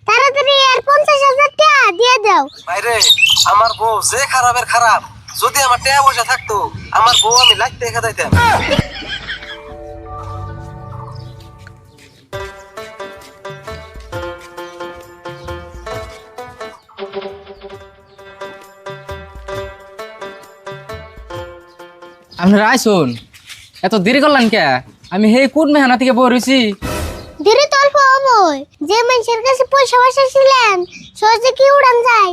তাড়াতাড়ি আর 50,000 টাকা দিয়ে দাও। ভাইরে আমার বউ যে খারাপের খারাপ, যদি আমার টাকা পয়সা থাকতো আমার বউ আমি লাগতে খেদাইতাম। আপনারা আইসুন, এত দেরি করলেন কে? আমি হে কোন মেহানা থেকে বই রয়েছি। দেরি তো অল্প হবই, যে মানুষের কাছে পয়সা ছিলেন সহজে কি উড়ান যায়।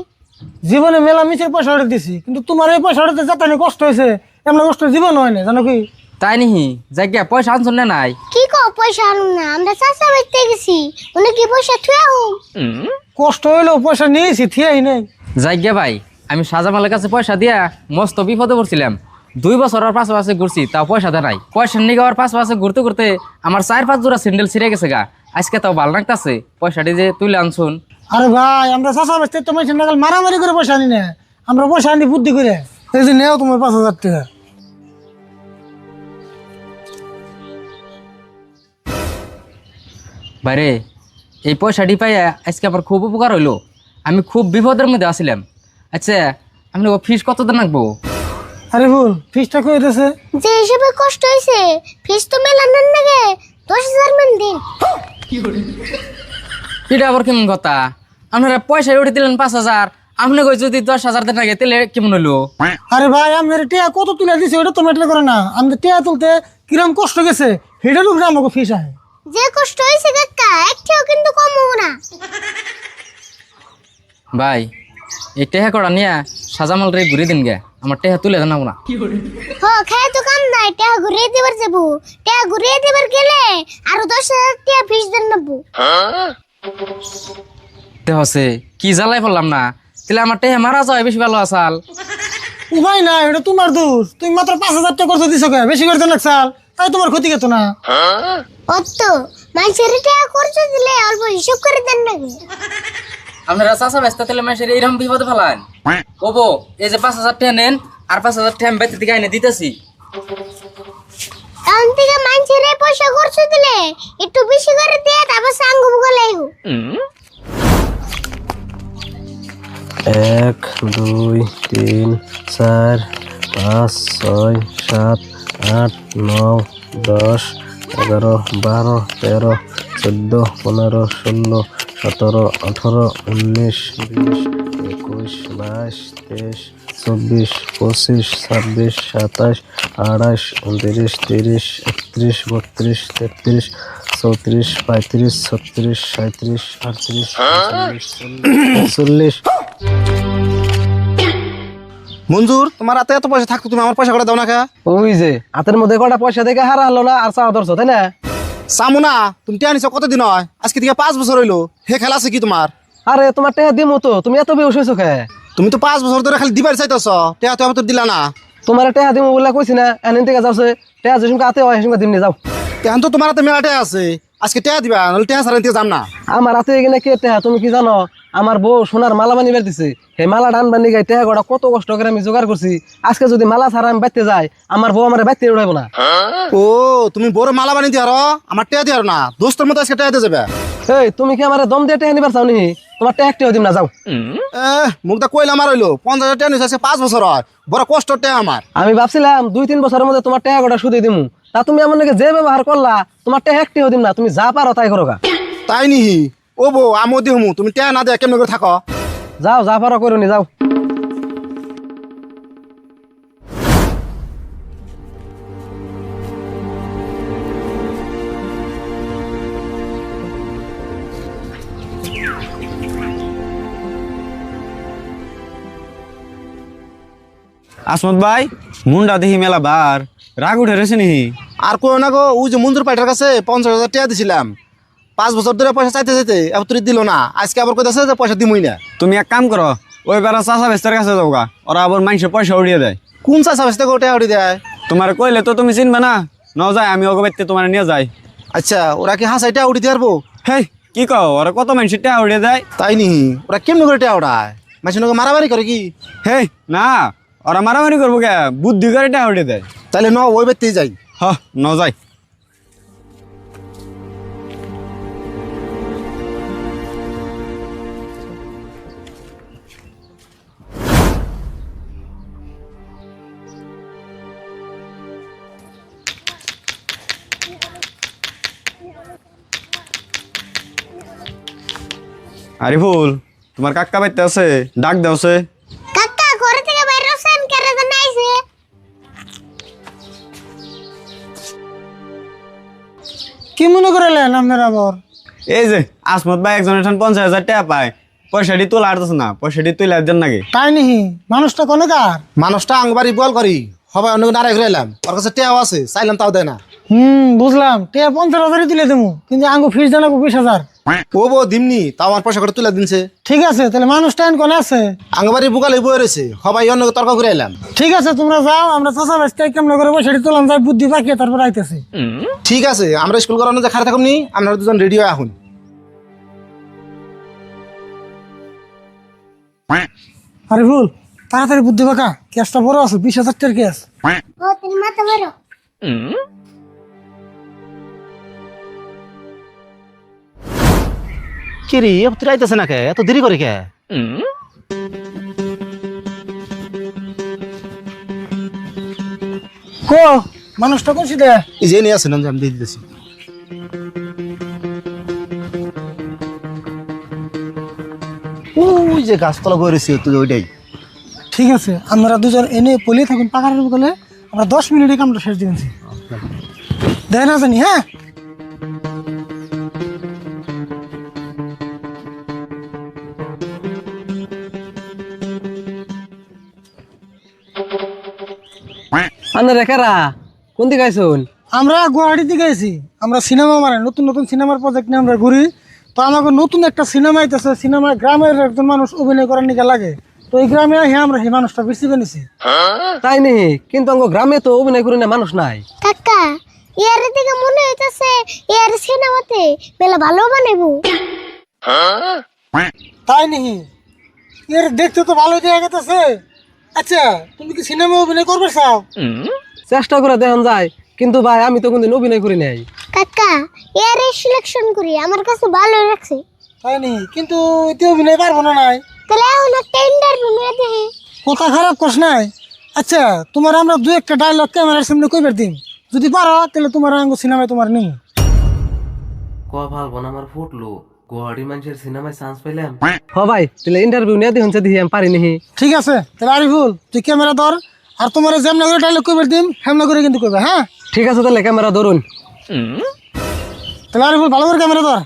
জীবনে মেলা মিছের পয়সা উঠে দিছি, কিন্তু তোমার এই পয়সা উঠাতে যাতে কষ্ট হয়েছে, এমন কষ্ট জীবন হয় না, জানো কি? তাই নিহি জায়গা পয়সা আনছুন না নাই? কি কো পয়সা আনুন না, আমরা চাচা বাড়িতে গেছি, উনি কি পয়সা থুয়া হুম। কষ্ট হইলেও পয়সা নিয়েছি, থিয়াই নাই। জায়গা ভাই, আমি সাজামালের কাছে পয়সা দিয়া মস্ত বিপদে পড়ছিলাম। 2 বছর আর পাশে ঘুরছি, তাও পয়সা দেয় নাই। পয়সা নিয়ে আর পাশে ঘুরতে ঘুরতে আমার 4-5 জোড়া স্যান্ডেল ছিঁড়ে গেছে গা। আজকে তাও ভালো লাগতেছে, পয়সাটি যে তুলে আনছুন। আরে ভাই, আমরা চাষা বেচতে তো মানুষের নাগাল মারামারি করে পয়সা আনি না, আমরা পয়সা আনি বুদ্ধি করে। এই যে নেও তোমার 5,000 টাকা। বাইরে এই পয়সাটি পাইয়া আজকে আমার খুব উপকার হইলো। আমি খুব বিপদের মধ্যে আসছিলাম। আচ্ছা, আপনি ফিস কত দেন রাখবো? আরে ভুল, ফিসটা কই দিতেছে? যে হিসেবে কষ্ট হয়েছে ফিস তো মেলানোর নাগে 10,000 মান দিন। এটা আবার কেমন কথা? আপনারা পয়সা উঠে দিলেন 5,000, আপনি কই যদি 10,000 দেন আগে তাহলে কেমন হইলো? আরে ভাই, আমি টিয়া কত তুলে দিছি ওটা তো ম্যাটার করে না, আমি টিয়া তুলতে কিরম কষ্ট গেছে সেটার উপরে আমাকে ফিস আহে। যে কষ্ট হয়েছে কাকা একটাও কিন্তু কম হবো না। ভাই এই টেহা করা নিয়ে সাজামাল রে ঘুরে দিন গে, আমার টেহা তুলে জানাবো না। হ খায় তো কাম নাই, টাকা ঘুরিয়ে দিবার যাবো, টাকা ঘুরিয়ে দিবার গেলে আরো 10,000 টাকা ফিস দেন নেবো। তে হসে কি জ্বালাই পড়লাম না, তাহলে আমার টেহা মারা যায় বেশি ভালো আসাল। উপায় নাই, এটা তোমার দোষ। তুমি মাত্র 5,000 টাকা করতে দিছো কে? বেশি করে দেন সাল, তাই তোমার ক্ষতি গেত না। অত মানুষের টাকা খরচ দিলে অল্প হিসাব করে দেন নাকি? আপনারা চাষা ব্যস্ত তাহলে মানুষের এইরকম বিপদে ফেলান। ওবো এই যে 5,000 টাকা নেন, আর 5,000 টাকা আমি বাইতে থেকে আইনে দিতেছি। তখন থেকে মানুষের পয়সা খরচ দিলে একটু বেশি করে দিয়ে তারপর সাঙ্গ বুকা লাগবো। 1 2 3 4 5 6 7 8 9 10 11 12 13 14 15 16 17 18 19 20 21 22 23 24 25 26 27 28 29 30 31 32 33 34 35 36 37 38 39 40 মঞ্জুর, তোমার হাতে এত পয়সা থাকতো তুমি আমার পয়সা করে দাও না কে? ওই যে হাতের মধ্যে কটা পয়সা দেখে হারা হলো না, আর চাওয়া ধরছো তাই না? সামুনা, তুমি টিয়া নিছো কতদিন হয়? আজকে থেকে 5 বছর হইলো। হে খেলা আছে কি তোমার? আরে তোমার টেহা দিমু তো, তুমি এত বেউস হয়েছো খে? তুমি তো 5 বছর ধরে খালি দিবার চাইতেছ, টিয়া তো তো দিলা না। তোমার টেহা দিমু বলে কইছি না, এনে থেকে যাচ্ছে টেহা যে সঙ্গে হাতে হয় সঙ্গে দিমনি যাও। এখন তো তোমার হাতে মেলা টিয়া আছে, আজকে টিয়া দিবা, নাহলে টিয়া ছাড়া দিতে যাম না। আমার হাতে এখানে কে টেহা তুমি কি জানো? আমার বউ সোনার মালা বানিয়ে দিছে, সেই মালা ডান বানি গাই টেহা গড়া কত কষ্ট করে আমি জোগাড় করছি। আজকে যদি মালা ছাড়া আমি বাইতে যাই, আমার বউ আমার বাইতে উড়াইব না। ও তুমি বড় মালা বানিয়ে দিয়ার, আমার টিয়া দিয়ার না, দোস্তের মতো আজকে টিয়া দিয়ে যাবে। এই তুমি কি আমার দম দিয়ে টেহা নিবার চাও নি? তোমার টেহা একটিও দিম না, যাও। মুখটা কইলা আমার হইলো 50,000 টিয়া নিছে, আজকে 5 বছর হয়, বড় কষ্ট টিয়া আমার। আমি ভাবছিলাম 2-3 বছরের মধ্যে তোমার টেহা গড়া শুধু দিমু, তা তুমি এমন নাকি যে ব্যবহার করলা, তোমার টেহা একটিও দিম না। তুমি যা পারো তাই করো গা। তাই নিহি? ও বউ আমিও দিহমু, তুমি টিয়া না দেয়া কেমন করে থাকো? যাও, যা পারো করো নি, যাও। আসমত ভাই, মুন্ডা দেখি মেলা বার রাগ উঠে রয়েছে নিহি। আর কো না গো, ওই যে মঞ্জুর পাইটার কাছে 50,000 টাকা দিছিলাম, 5 বছর ধরে পয়সা চাইতে চাইতে এবার তুই দিল না, আজকে আবার কইতাছে যে পয়সা দিমই না। তুমি এক কাম করো, ওই বেড়া চাষা বেস্তার কাছে যাও গা, ওরা আবার মানুষের পয়সা উড়িয়ে দেয়। কোন চাষা বেসতে গো টাকা উড়ি দেয়? তোমার কইলে তো তুমি চিনবে না, ন যায় আমি ওকে বাড়িতে তোমার নিয়ে যাই। আচ্ছা, ওরা কি হাসাই টাকা উড়ি দিয়ে পারবো? হেই কি কও, ওরা কত মানুষের টাকা উড়িয়ে দেয়। তাই নি? ওরা কেমনি করে টাকা উড়ায়? মানুষের মারামারি করে কি? হেই না, ওরা মারামারি করবো কে, বুদ্ধি করে টাকা উড়িয়ে দেয়। তাহলে ন ওই ব্যক্তি যাই। হ ন যাই। আরিফুল তোমার কাকা বাইতে আছে, ডাক দেওছে। কাকা ঘরে থেকে বাইরে হচ্ছেন কেরে জানা আইছে? কি মনে করলেন আপনার আবার? এই যে আসমত ভাই একজনের ঠান 50,000 টাকা পায়, পয়সাটি তোলা আরতেছে না, পয়সাটি তুই দেন নাকি? তাই নিহি মানুষটা কোনে কার? মানুষটা আংবাড়ি বল করি সবাই অন্য নারায় ঘুরে এলাম, ওর কাছে টেয়াও আছে, চাইলাম তাও দেয় না। বুঝলাম, টিয়া 50,000 তুলে দেবো, কিন্তু আঙ্গু ফিস জানাবো 20,000। ও বো দিমনি, তাও আমার পয়সা করে তুলে দিনছে। ঠিক আছে, তাহলে মানুষটা কোনে আছে? আংবাড়ি বুকালে বয়ে রয়েছে, সবাই অন্য তর্ক ঘুরে এলাম। ঠিক আছে, তোমরা যাও, আমরা চাষা বাঁচতে কেমন করে পয়সাটি তোলাম যাই, বুদ্ধি পাকিয়ে তারপর আইতেছি। ঠিক আছে, আমরা স্কুল করানো যে খারাপ থাকুন নি, আপনারা দুজন রেডি হয়ে আহুন। আরে ভুল, তাড়াতাড়ি বুদ্ধি পাকা, কেসটা বড় আছে, 20,000 টাকার কেস। ও তুমি মাথা বড়। কি রে তুই আইতেছে না কে, এত দেরি করে কে? কো মানুষটা কোন দে? এই যে নিয়ে আসেন, আমি দিয়ে দিতেছি। ওই যে গাছতলা বয়ে রয়েছে তুই, ওইটাই। ঠিক আছে, আমরা দুজন এনে পলিয়ে থাকুন পাকার বলে, আমরা 10 মিনিটে কামটা শেষ দিয়েছি। দেয় না জানি, হ্যাঁ? আনে রেখারা কোন দিকে আইসুন? আমরা গুয়াহাটিতে গেছি, আমরা সিনেমা মানে নতুন নতুন সিনেমার প্রজেক্ট নিয়ে আমরা ঘুরি। তো আমাকে নতুন একটা সিনেমা আইতেছে, সিনেমায় গ্রামের একজন মানুষ অভিনয় করার নিকে লাগে। তো এই গ্রামে হ্যাঁ আমরা সেই মানুষটা বেশি বেনেছি। তাই নি, কিন্তু অঙ্গ গ্রামে তো অভিনয় করি না মানুষ নাই। কাকা ইয়ার থেকে মনে হইতাছে ইয়ার সিনেমাতে বেলা ভালো বানাইবো। তাই নিহি, এর দেখতে তো ভালো দেখা গেছে। আচ্ছা, তুমি কি সিনেমা অভিনয় করবে চাও? চেষ্টা করে দেখান যায়, কিন্তু ভাই আমি তো কোনদিন অভিনয় করি নাই। কাকা ইয়ার সিলেকশন করি আমার কাছে ভালো লাগছে। তাই নি, কিন্তু এতে অভিনয় পারবো না নাই। তাহলে এখন একটা ইন্টারভিউ নিয়ে দেখি। কথা খারাপ করছ নাই। আচ্ছা, তোমার আমরা দু একটা ডায়লগ ক্যামেরার সামনে কইবার দিন, যদি পারো তাহলে তোমার আঙ্গ সিনেমায় তোমার নিম। কপাল বোন আমার ফুটলো, গুয়াহাটি মানুষের সিনেমায় চান্স পেলাম। হ ভাই, তাহলে ইন্টারভিউ নিয়ে দেখুন দেখি আমি পারি নিহি। ঠিক আছে, তাহলে আরিফুল তুই ক্যামেরা ধর, আর তোমার যেমন করে ডায়লগ কইবার দিন হেমনা করে কিন্তু কইবে, হ্যাঁ? ঠিক আছে, তাহলে ক্যামেরা ধরুন। তাহলে আরিফুল ভালো করে ক্যামেরা ধর,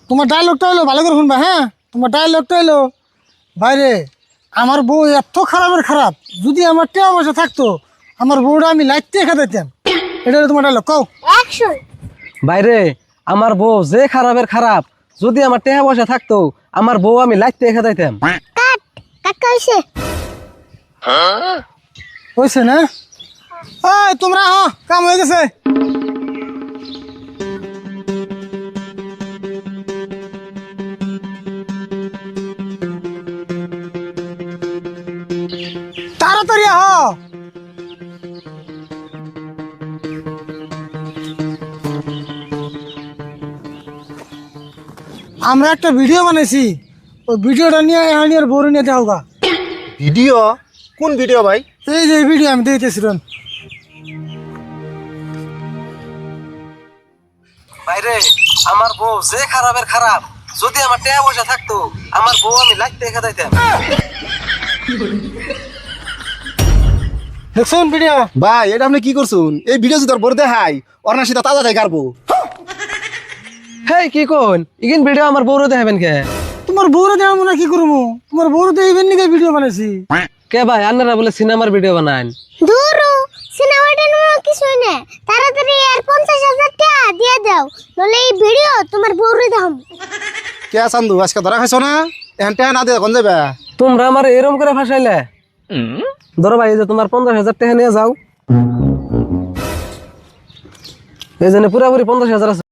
তোমার ডায়লগটা হলো ভালো করে শুনবা, হ্যাঁ? তোমার ডায়লগটা হলো, বাইরে আমার বউ এত খারাপের খারাপ, যদি আমার টেয়া পয়সা থাকতো আমার বউটা আমি লাইটতে খেতাইতাম। এটা হলো তোমার ডায়লগ, কও। অ্যাকশন। বাইরে আমার বউ যে খারাপের খারাপ, যদি আমার টাকা পয়সা থাকতো আমার বউ আমি লাইতে দেখা যাইতাম। কাট। কাকা হইছে। হয়েছে না? ওই তোমরা কাম হয়ে গেছে। তাড়াতাড়ি আমরা একটা ভিডিও বানাইছি, ওই ভিডিওটা নিয়ে আর বড় নিয়ে যাও গা। ভিডিও? কোন ভিডিও ভাই? এই যে ভিডিও আমি দিতেছিলাম। বাইরে আমার বউ যে খারাপের খারাপ, যদি আমার টাকা পয়সা থাকতো আমার বউ আমি লাইতে দেখা যাইতাম। দেখছেন ভিডিও? ভাই এটা আপনি কি করছুন? এই ভিডিও যদি তোর বড় দেখাই, ওর না সেটা তাজা দেয় গারবো। হেই কি কোন ইগিন ভিডিও আমার বউরে দেখাবেন কে? তোমার বউরে দেওয়া মনে কি করবো? তোমার বউরে দিয়ে ইভেন নিকে ভিডিও বানাইছি। কে ভাই আপনারা বলে সিনেমার ভিডিও বানান? দূরু সিনেমাটা নিয়ে কিছুই না, তাড়াতাড়ি আর 50,000 টাকা দিয়ে দাও, নলে এই ভিডিও তোমার বউরে দাম। কে চান্দু আজকে ধরা খাইছো না? এখন টেয়া না দিয়ে কোন যাবে? তোমরা আমার এরম করে ফাঁসাইলে। ধরো ভাই, এই যে তোমার 50,000 টাকা নিয়ে যাও, এই জন্য পুরাপুরি 50,000 আছে।